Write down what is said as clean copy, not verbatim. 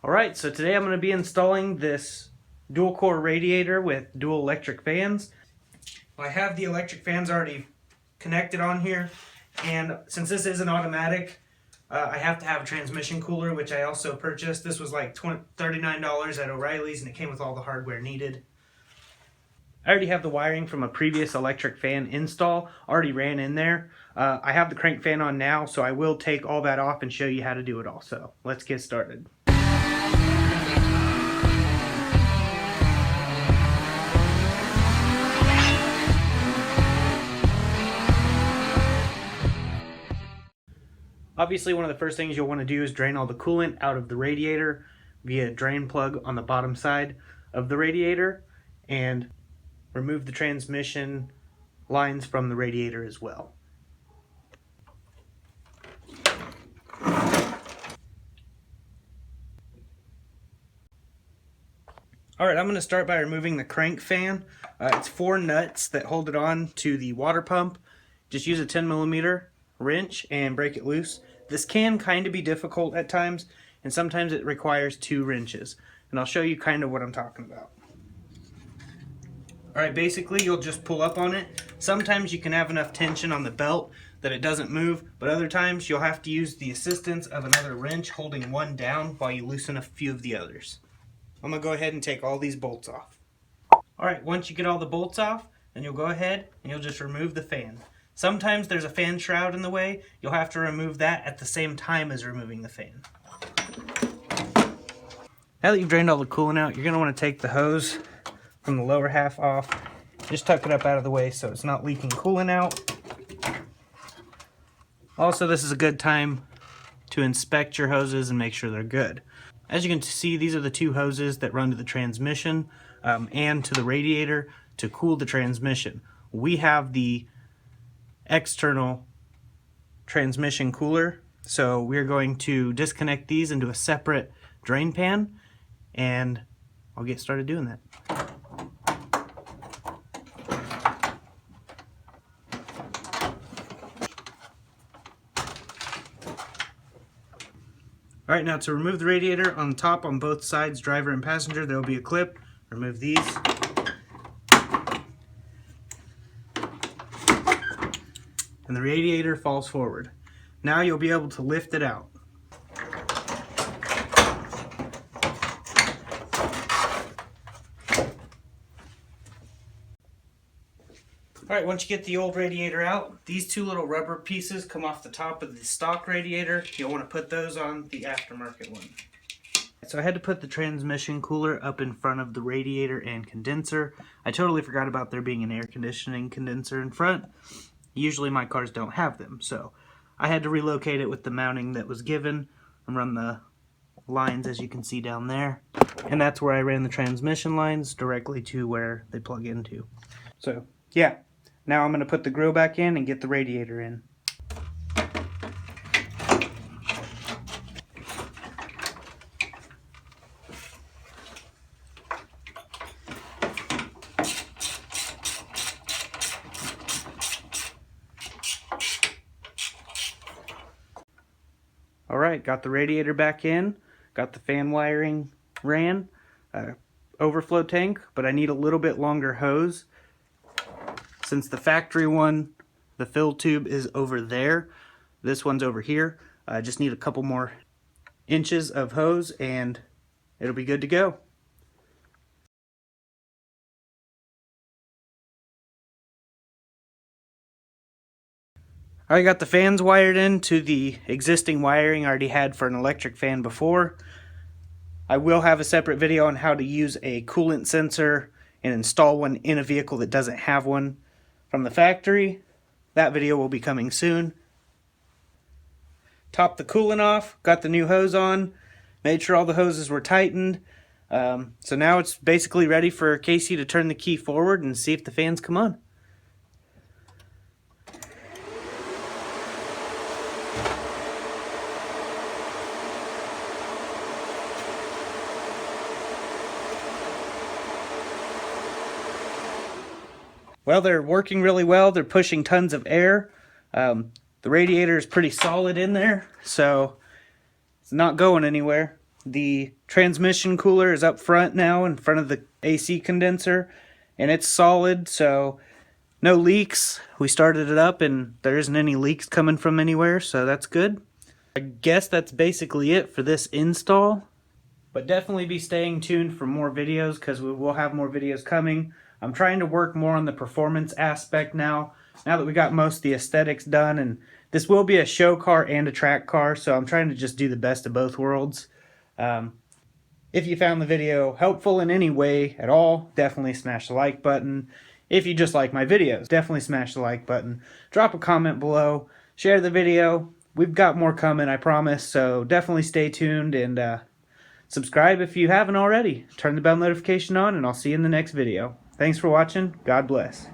Alright, so today I'm going to be installing this dual core radiator with dual electric fans. I have the electric fans already connected on here, and since this is an automatic, I have to have a transmission cooler, which I also purchased. This was like $39 at O'Reilly's, and it came with all the hardware needed. I already have the wiring from a previous electric fan install already ran in there. I have the crank fan on now, so I will take all that off and show you how to do it all. So let's get started. Obviously, one of the first things you'll want to do is drain all the coolant out of the radiator via a drain plug on the bottom side of the radiator, and remove the transmission lines from the radiator as well. Alright, I'm going to start by removing the crank fan. It's 4 nuts that hold it on to the water pump. Just use a 10mm wrench and break it loose. This can kind of be difficult at times, and sometimes it requires 2 wrenches. And I'll show you kind of what I'm talking about. Alright, basically you'll just pull up on it. Sometimes you can have enough tension on the belt that it doesn't move, but other times you'll have to use the assistance of another wrench holding one down while you loosen a few of the others. I'm going to go ahead and take all these bolts off. Alright, once you get all the bolts off, then you'll go ahead and you'll just remove the fan. Sometimes there's a fan shroud in the way. You'll have to remove that at the same time as removing the fan. Now that you've drained all the coolant out, you're going to want to take the hose from the lower half off. Just tuck it up out of the way so it's not leaking coolant out. Also, this is a good time to inspect your hoses and make sure they're good. As you can see, these are the 2 hoses that run to the transmission and to the radiator to cool the transmission. We have the external transmission cooler, so we're going to disconnect these into a separate drain pan, and I'll get started doing that. Alright, now to remove the radiator, on top on both sides, driver and passenger, there will be a clip. Remove these. And the radiator falls forward. Now you'll be able to lift it out. Alright, once you get the old radiator out, these 2 little rubber pieces come off the top of the stock radiator. You'll want to put those on the aftermarket one. So I had to put the transmission cooler up in front of the radiator and condenser. I totally forgot about there being an air conditioning condenser in front. Usually my cars don't have them, so I had to relocate it with the mounting that was given and run the lines, as you can see down there. And that's where I ran the transmission lines directly to where they plug into. So yeah, now I'm going to put the grill back in and get the radiator in. Alright, got the radiator back in, got the fan wiring ran, overflow tank, but I need a little bit longer hose. Since the factory one, the fill tube is over there, this one's over here. I just need a couple more inches of hose and it'll be good to go. I got the fans wired into the existing wiring I already had for an electric fan before. I will have a separate video on how to use a coolant sensor and install one in a vehicle that doesn't have one from the factory. That video will be coming soon. Topped the coolant off, got the new hose on, made sure all the hoses were tightened. So now it's basically ready for Casey to turn the key forward and see if the fans come on. Well, they're working really well. They're pushing tons of air. The radiator is pretty solid in there, so it's not going anywhere. The transmission cooler is up front now in front of the AC condenser, and it's solid, so no leaks. We started it up and there isn't any leaks coming from anywhere, so that's good. I guess that's basically it for this install, but definitely be staying tuned for more videos because we will have more videos coming. I'm trying to work more on the performance aspect now that we got most of the aesthetics done, and this will be a show car and a track car, so I'm trying to just do the best of both worlds. If you found the video helpful in any way at all, definitely smash the like button. If you just like my videos, definitely smash the like button. Drop a comment below, share the video. We've got more coming, I promise, so definitely stay tuned and subscribe if you haven't already. Turn the bell notification on and I'll see you in the next video. Thanks for watching. God bless.